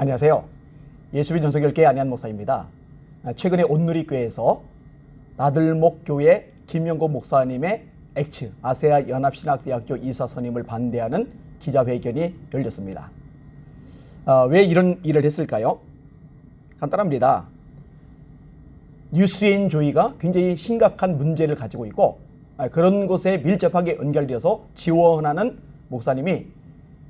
안녕하세요. 예수빈 전서결교회 안희한 목사입니다. 최근에 온누리교회에서 나들목교회 김영곤 목사님의 엑츠 아세아 연합신학대학교 이사 선임을 반대하는 기자회견이 열렸습니다. 왜 이런 일을 했을까요? 간단합니다. 뉴스앤조이가 굉장히 심각한 문제를 가지고 있고 그런 곳에 밀접하게 연결되어서 지원하는 목사님이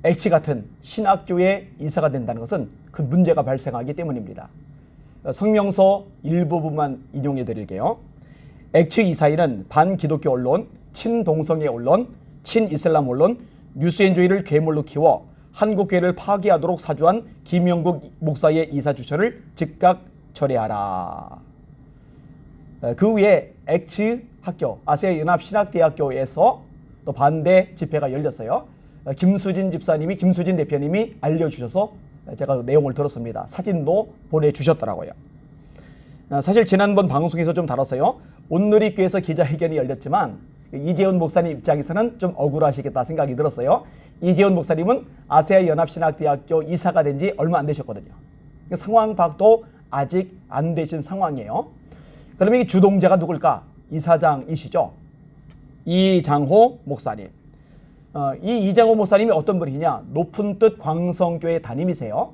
엑츠 같은 신학교의 이사가 된다는 것은 그 문제가 발생하기 때문입니다. 성명서 일부분만 인용해 드릴게요. 엑츠 이사인은 반기독교 언론, 친동성애 언론, 친이슬람 언론, 뉴스앤조이를 괴물로 키워 한국교회를 파괴하도록 사주한 김영국 목사의 이사 주처를 즉각 철회하라. 그 후에 엑츠 학교, 아세아 연합신학대학교에서 또 반대 집회가 열렸어요. 김수진 집사님이, 김수진 대표님이 알려주셔서 제가 내용을 들었습니다. 사진도 보내주셨더라고요. 사실 지난번 방송에서 좀 다뤘어요. 온누리교회에서 기자회견이 열렸지만 이재훈 목사님 입장에서는 좀 억울하시겠다 생각이 들었어요. 이재훈 목사님은 아세아 연합신학대학교 이사가 된 지 얼마 안 되셨거든요. 상황 파악도 아직 안 되신 상황이에요. 그러면 이 주동자가 누굴까? 이사장이시죠. 이장호 목사님. 이 이장호 목사님이 어떤 분이냐? 높은 뜻 광성교회 담임이세요.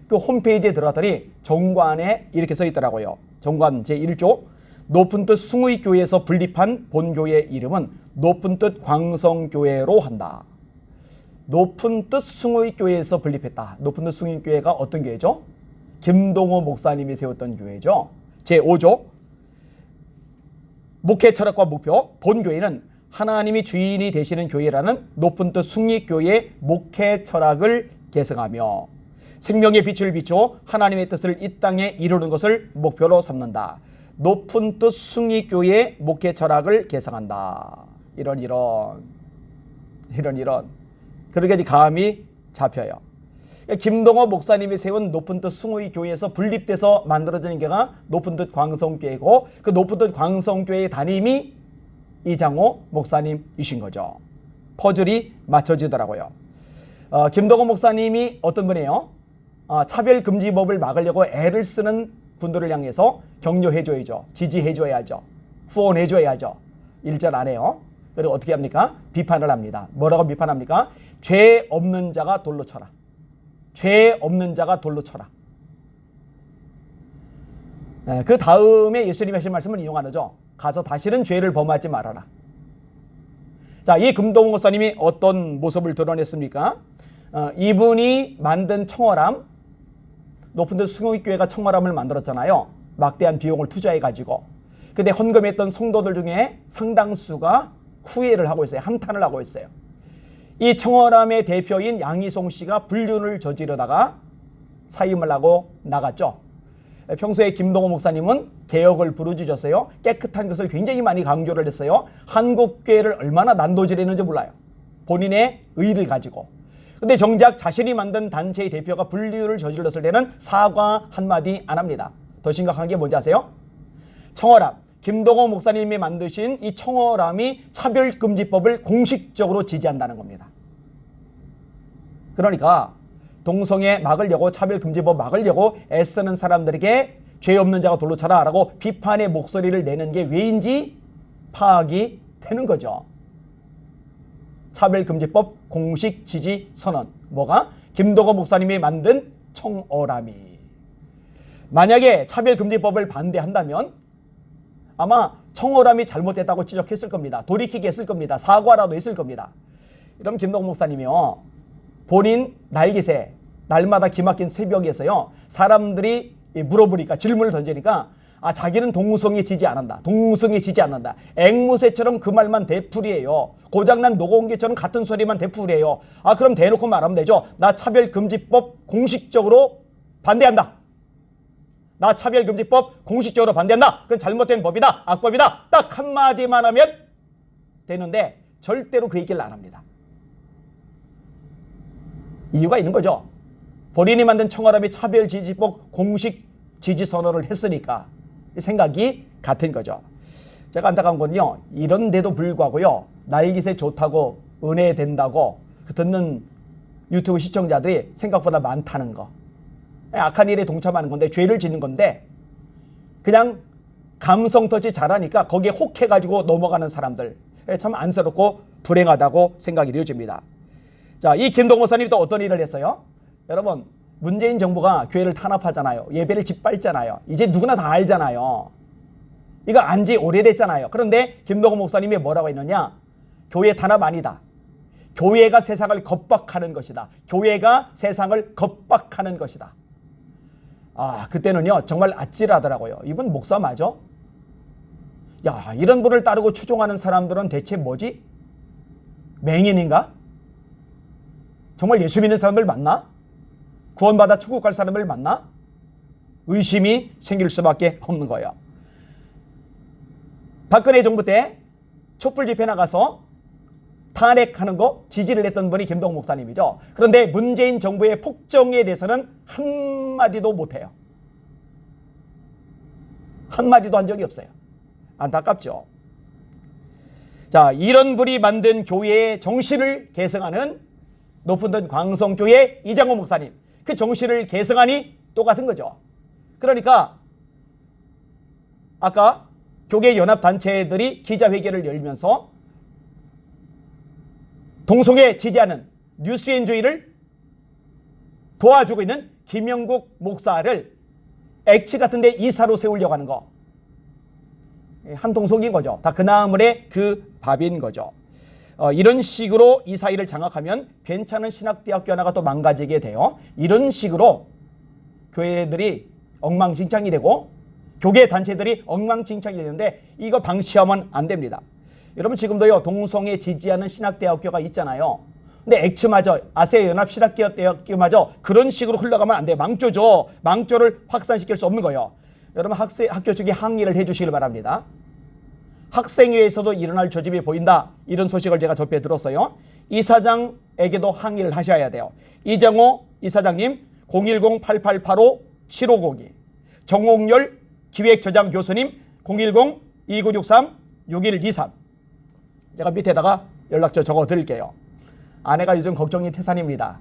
그 홈페이지에 들어갔더니 정관에 이렇게 써 있더라고요. 정관 제1조 높은 뜻 숭의교회에서 분립한 본교의 이름은 높은 뜻 광성교회로 한다. 높은 뜻 숭의교회에서 분립했다. 높은 뜻 숭의교회가 어떤 교회죠? 김동호 목사님이 세웠던 교회죠. 제5조 목회 철학과 목표 본교회는 하나님이 주인이 되시는 교회라는 높은 뜻 숭립교회의 목회 철학을 계승하며 생명의 빛을 비추어 하나님의 뜻을 이 땅에 이루는 것을 목표로 삼는다. 높은 뜻 숭립교회의 목회 철학을 계승한다. 이런 그러게 감이 잡혀요. 김동호 목사님이 세운 높은 뜻 숭의교회에서 분립돼서 만들어진 게가 높은 뜻 광성교회고 그 높은 뜻 광성교회의 담임이 이장호 목사님이신 거죠. 퍼즐이 맞춰지더라고요. 김동호 목사님이 어떤 분이에요? 차별금지법을 막으려고 애를 쓰는 분들을 향해서 격려해줘야죠. 지지해줘야죠. 후원해줘야죠. 일절 안 해요. 그리고 어떻게 합니까? 비판을 합니다. 뭐라고 비판합니까? 죄 없는 자가 돌로 쳐라. 죄 없는 자가 돌로 쳐라. 그 다음에 예수님이 하신 말씀을 인용하죠. 가서 다시는 죄를 범하지 말아라. 자, 이 김동호 목사님이 어떤 모습을 드러냈습니까? 이분이 만든 청어람, 높은 뜻 숭의교회가 청어람을 만들었잖아요. 막대한 비용을 투자해가지고. 근데 헌금했던 성도들 중에 상당수가 후회를 하고 있어요. 한탄을 하고 있어요. 이 청어람의 대표인 양희송 씨가 불륜을 저지르다가 사임을 하고 나갔죠. 평소에 김동호 목사님은 개혁을 부르짖었어요. 깨끗한 것을 굉장히 많이 강조를 했어요. 한국교회를 얼마나 난도질했는지 몰라요. 본인의 의를 가지고. 근데 정작 자신이 만든 단체의 대표가 불륜을 저질렀을 때는 사과 한마디 안 합니다. 더 심각한 게 뭔지 아세요? 청어람. 김동호 목사님이 만드신 이 청어람이 차별금지법을 공식적으로 지지한다는 겁니다. 그러니까 동성애 막으려고 차별금지법 막으려고 애쓰는 사람들에게 죄 없는 자가 돌로 쳐라 라고 비판의 목소리를 내는 게 왜인지 파악이 되는 거죠. 차별금지법 공식 지지 선언. 뭐가? 김동호 목사님이 만든 청어람이. 만약에 차별금지법을 반대한다면 아마 청어람이 잘못됐다고 지적했을 겁니다. 돌이키게 했을 겁니다. 사과라도 했을 겁니다. 그럼 김동호 목사님이요. 본인 날기새 날마다 기막힌 새벽에서요. 사람들이 물어보니까 질문을 던지니까 자기는 동성애 지지 안 한다. 동성애 지지 않는다. 앵무새처럼 그 말만 되풀이해요. 고장난 노공기처럼 같은 소리만 되풀이해요. 그럼 대놓고 말하면 되죠. 나 차별금지법 공식적으로 반대한다. 나 차별금지법 공식적으로 반대한다. 그건 잘못된 법이다. 악법이다. 딱 한마디만 하면 되는데 절대로 그 얘기를 안 합니다. 이유가 있는 거죠. 본인이 만든 청어람이 차별지지법 공식 지지선언을 했으니까 생각이 같은 거죠. 제가 안타까운 건요. 이런데도 불구하고요. 날깃에 좋다고 은혜 된다고 듣는 유튜브 시청자들이 생각보다 많다는 거. 악한 일에 동참하는 건데, 죄를 짓는 건데, 그냥 감성 터치 잘하니까 거기에 혹해가지고 넘어가는 사람들, 참 안쓰럽고 불행하다고 생각이 되어집니다. 자, 이 김동 목사님 또 어떤 일을 했어요? 여러분, 문재인 정부가 교회를 탄압하잖아요. 예배를 짓밟잖아요. 이제 누구나 다 알잖아요. 이거 안지 오래됐잖아요. 그런데 김동호 목사님이 뭐라고 했느냐? 교회 탄압 아니다. 교회가 세상을 겁박하는 것이다. 교회가 세상을 겁박하는 것이다. 아, 그때는요 정말 아찔하더라고요. 이분 목사 맞아? 야, 이런 분을 따르고 추종하는 사람들은 대체 뭐지? 맹인인가? 정말 예수 믿는 사람을 만나? 구원받아 천국 갈 사람을 만나? 의심이 생길 수밖에 없는 거예요. 박근혜 정부 때 촛불 집회 나가서 탄핵하는 거 지지를 했던 분이 김동호 목사님이죠. 그런데 문재인 정부의 폭정에 대해서는 한마디도 못해요. 한마디도 한 적이 없어요. 안타깝죠. 자, 이런 분이 만든 교회의 정신을 계승하는 높은 광성교회 이장호 목사님, 그 정신을 계승하니 똑같은 거죠. 그러니까 아까 교계 연합단체들이 기자회견을 열면서 동성애 지지하는 뉴스엔조이를 도와주고 있는 김영국 목사를 엑치 같은 데 이사로 세우려고 하는 거, 한동석인 거죠. 다 그 나물의 그 밥인 거죠. 이런 식으로 이 사이를 장악하면 괜찮은 신학대학교 하나가 또 망가지게 돼요. 이런 식으로 교회들이 엉망진창이 되고 교계 단체들이 엉망진창이 되는데 이거 방치하면 안 됩니다. 여러분, 지금도요 동성애 지지하는 신학대학교가 있잖아요. 근데 엑츠마저, 아세아연합신학대학교마저 그런 식으로 흘러가면 안 돼요. 망조죠. 망조를 확산시킬 수 없는 거예요. 여러분, 학교 측에 항의를 해주시길 바랍니다. 학생회에서도 일어날 조짐이 보인다, 이런 소식을 제가 접해 들었어요. 이사장에게도 항의를 하셔야 돼요. 이장호 이사장님 010-8885-7502, 정홍열 기획저장 교수님 010-2963-6123. 제가 밑에다가 연락처 적어 드릴게요. 아내가 요즘 걱정이 태산입니다.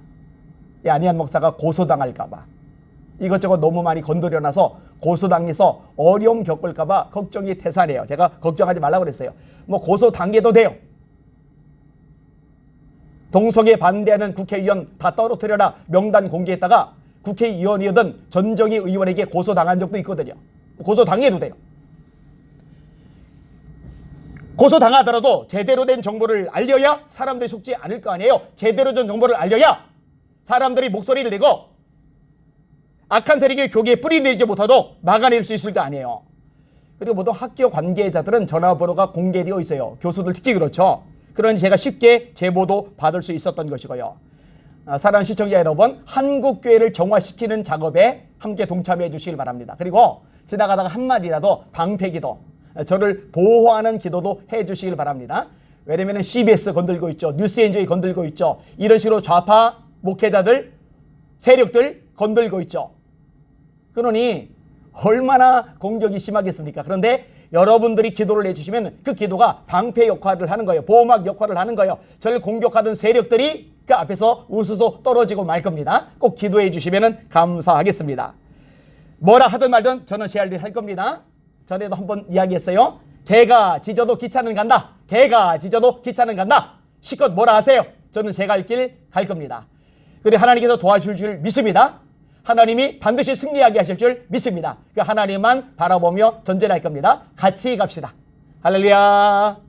이 안희한 목사가 고소당할까봐, 이것저것 너무 많이 건드려놔서 고소당해서 어려움 겪을까봐 걱정이 태산이에요. 제가 걱정하지 말라고 그랬어요. 뭐 고소당해도 돼요. 동성애 반대하는 국회의원 다 떨어뜨려라 명단 공개했다가 국회의원이었던 전정희 의원에게 고소당한 적도 있거든요. 고소당해도 돼요. 고소당하더라도 제대로 된 정보를 알려야 사람들이 속지 않을 거 아니에요. 제대로 된 정보를 알려야 사람들이 목소리를 내고 악한 세력의 교계에 뿌리내리지 못하도록 막아낼 수 있을 거 아니에요. 그리고 모든 학교 관계자들은 전화번호가 공개되어 있어요. 교수들 특히 그렇죠. 그러니 제가 쉽게 제보도 받을 수 있었던 것이고요. 사랑하는 시청자 여러분, 한국교회를 정화시키는 작업에 함께 동참해 주시길 바랍니다. 그리고 지나가다가 한마디라도 방패기도, 저를 보호하는 기도도 해 주시길 바랍니다. 왜냐면 CBS 건들고 있죠. 뉴스엔조이 건들고 있죠. 이런 식으로 좌파 목회자들, 세력들 건들고 있죠. 그러니 얼마나 공격이 심하겠습니까? 그런데 여러분들이 기도를 해주시면 그 기도가 방패 역할을 하는 거예요. 보호막 역할을 하는 거예요. 저를 공격하던 세력들이 그 앞에서 우수수 떨어지고 말 겁니다. 꼭 기도해 주시면 감사하겠습니다. 뭐라 하든 말든 저는 제 할 일 할 겁니다. 전에도 한번 이야기했어요. 개가 짖어도 기차는 간다. 개가 짖어도 기차는 간다. 실컷 뭐라 하세요. 저는 제 갈 길 갈 겁니다. 그리고 하나님께서 도와줄 줄 믿습니다. 하나님이 반드시 승리하게 하실 줄 믿습니다. 그 하나님만 바라보며 전진할 겁니다. 같이 갑시다. 할렐루야.